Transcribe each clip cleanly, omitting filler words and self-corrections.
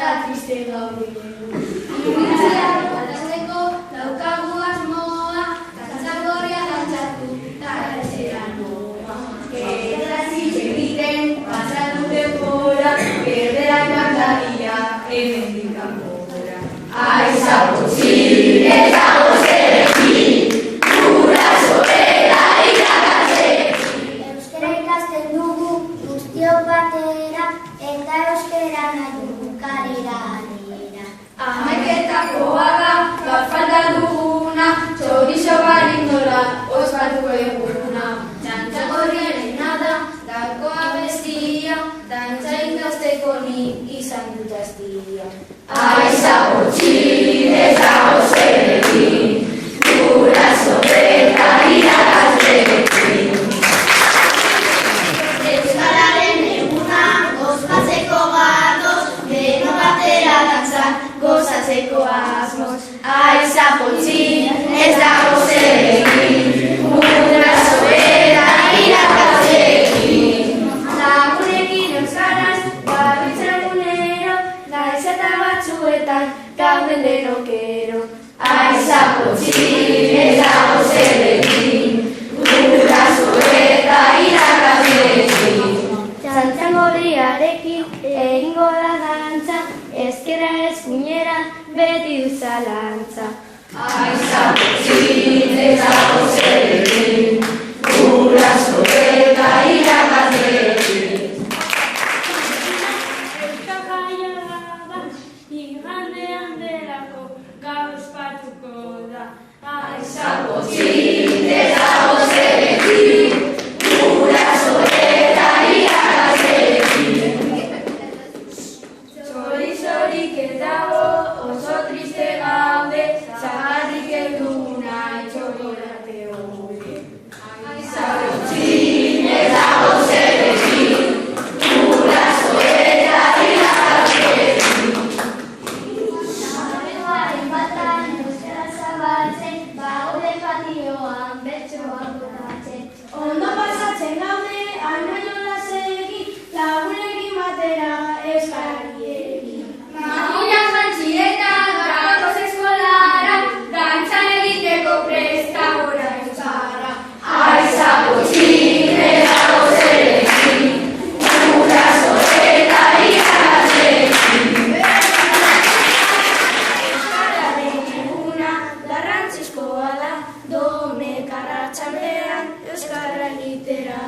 eta triste gaude. Ibiltzeak batazteko daukagu asmoa, kantzagorria dantzatu, tarretxera noa. Gerderaz hitz egiten, pasatu denbora, gerderak mandaria, hemendik kanpora. Aiza potxin eta gozerekin, guraso eta irakasleekin. Euskara ikasten dugu guztiok batera, eta euskara nahi dugu kalera alera. Hamaiketakoa da, gaur falta duguna, txorizo barik nola, ospatu eguna. Txantxagorriarena da, gaurko abestia, dantza ikasteko nik izan dut astia. Aiza potxin eta gozerekin, guraso eta irakasleekin. Euskararen eguna, ospatzeko gatoz, deno batera dantzan, gozatzeko asmoz. Aiza potxin eta gozerekin, guraso eta irakasleekin. Lagunekin euskaraz, gabiltzan egunero, naiz eta batzuetan, gauden denokero. Aiza potxin eta gozerekin, guraso eta irakasleekin. Txantxagorriarekin egingo da dantza, ezkerra eskuinera beti duzalantza. Aiza potxin eta gozerekin, guraso eta irakasleekin. Euskagaia da, igandean delako, gaur ospatuko da. Aiza potxin eta gozerekin, guraso eta irakasleekin. Zori-zorik ez dago, oso triste gaude, zaharrik ez duguna itxokorate gaude. Aiza potxin eta gozerekin, guraso eta irakasleekin. Abenduaren batan euskara zabaltzen, baude patioan bertsoak botatzen. Ondo pasatzen gaude, almainola segin, lagunekin batera euskarariekin. Makinak jantzi eta gatoz eskolara, dantzan egiteko presta gora euskara. Aiza potxin eta gozerekin, guraso eta irakasleekin. Euskararen eguna garrantzizkoa da, domek arratsaldean euskara egitera.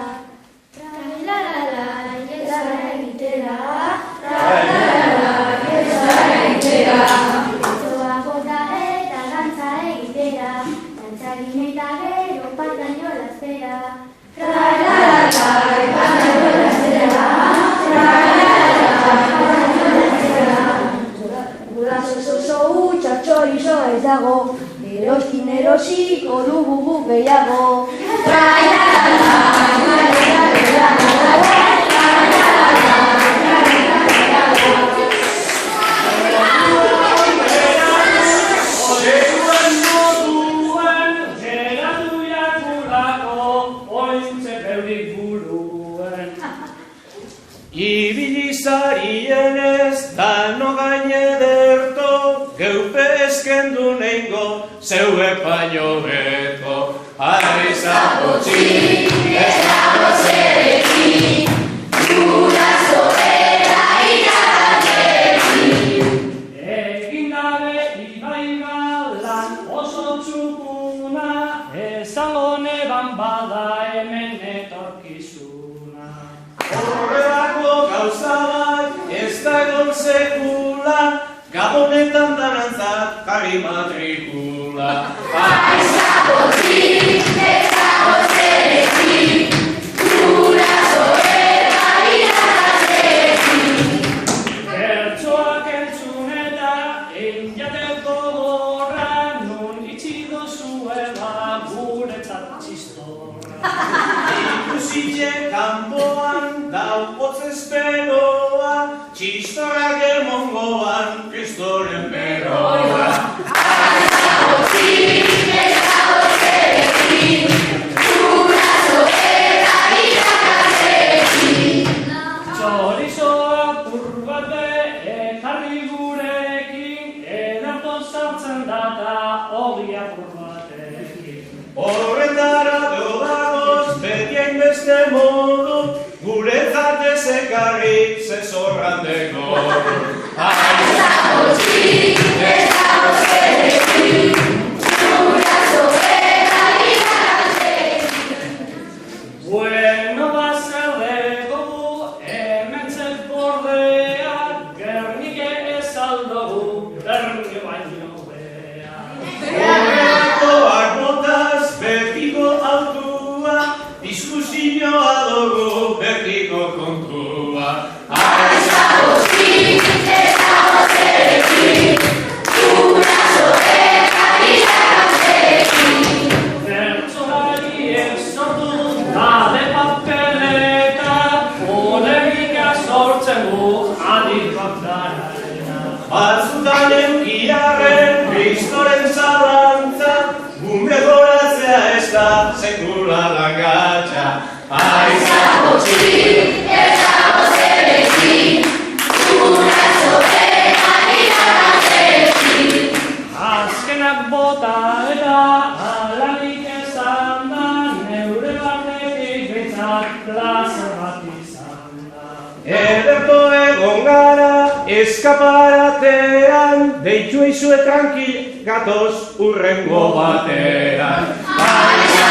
Tra-la-la-la, euskara egitera. Tra-la-la-la, euskara egitera. Bertsoa bota eta dantza egitera, dantza egin eta gero patan jolaztera. Tra-la-la-la, patan jolaztera. Tra-la-la-la, patan jolaztera. Guraso oso hutsa txorizo ez dago, eroskin erosiko dugu guk gehiago. Ibilizarienez dano gainederto, geupe eskendu neingo, zeue paino beto. Aiza potxin eta gozerekin, Guraso eta irakasleekin. Egin gabe ibaigalan oso txukuna, esango neban bada hemen etorkizuna. horrelako gauza bat ez dago sekula, gabonetan danantzat jarri matrikula. Aiza potxin eta gozerekin, guraso eta irakasleekin. Bertsoak entzun eta einjateko gorra, nun itxi dozuela guretzat txistorra. Ikusitxe kanpoan daukotz esperoa, txistorak emongoan kristoren beroa. Aiza potxin eta gozerekin, guraso eta irakasleekin. Txorizoa pur bat be, ekarri ekarri zezorran dekor. Bueno, bazerdeko hementzek bordeak, Gernik ez aldugu, Gernik baino bea. Horrekoak botaz bertiko autua, diskusioa dugu bertiko kontua. Bertsolariek sortu dabe papeleta, polemika sortzen du adikoak dararena. Batzutan eukiarren, kristoren zalantza, gume goratzea ez da sekula langatxa. Azkenak bota eta alanik ezan da, neure barnetik betzat plaza bat izan da. Ederto egon gara, eskaparatean, deitu eizue tranquil, gatoz urrengo batean. Aiza,